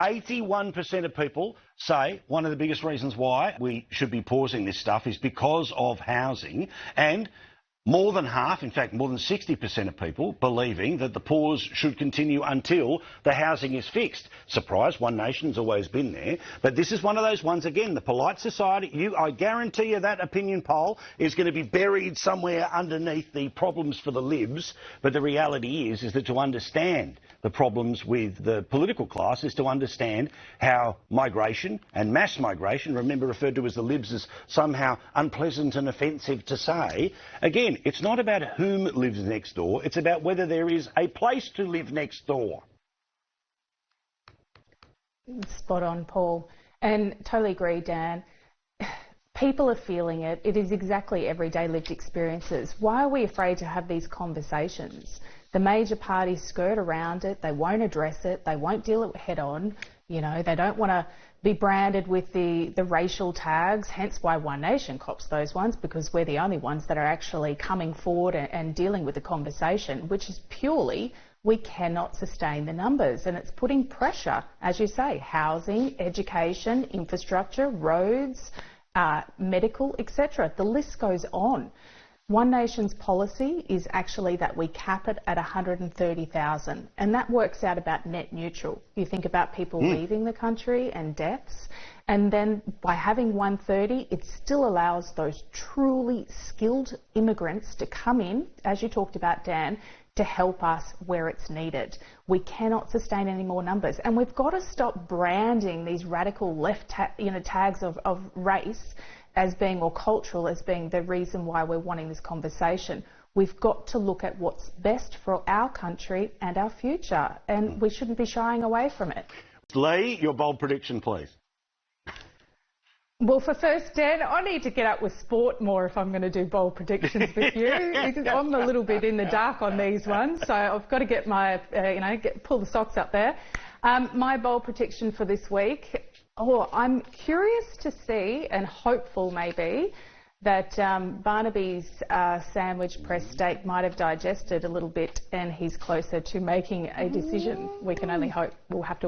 81% of people say one of the biggest reasons why we should be pausing this stuff is because of housing, and more than half, in fact more than 60% of people believing that the pause should continue until the housing is fixed. Surprise, One Nation's always been there, but this is one of those ones again, the polite society, I guarantee you that opinion poll is going to be buried somewhere underneath the problems for the Libs, but the reality is that to understand the problems with the political class is to understand how migration and mass migration, remember referred to as the Libs as somehow unpleasant and offensive to say, again, it's not about whom lives next door, it's about whether there is a place to live next door. Spot on, Paul. And totally agree, Dan. People are feeling it. It is exactly everyday lived experiences. Why are we afraid to have these conversations? The major parties skirt around it. They won't address it. They won't deal it head on. You know, they don't want to be branded with the racial tags, hence why One Nation cops those ones, because we're the only ones that are actually coming forward and dealing with the conversation, which is purely we cannot sustain the numbers. And it's putting pressure, as you say, housing, education, infrastructure, roads, medical, etc. The list goes on. One Nation's policy is actually that we cap it at 130,000, and that works out about net neutral. You think about people leaving the country and deaths, and then by having 130, it still allows those truly skilled immigrants to come in, as you talked about, Dan, to help us where it's needed. We cannot sustain any more numbers, and we've got to stop branding these radical left tags of race as being, or cultural as being, the reason why we're wanting this conversation. We've got to look at what's best for our country and our future, and we shouldn't be shying away from it. Lee, your bold prediction, please. Well, for first, Dan, I need to get up with sport more if I'm going to do bold predictions with you. I'm a little bit in the dark on these ones, so I've got to get my, pull the socks up there. My bold prediction for this week, I'm curious to see, and hopeful maybe, that Barnaby's sandwich press steak might have digested a little bit and he's closer to making a decision. We can only hope. We'll have to wait.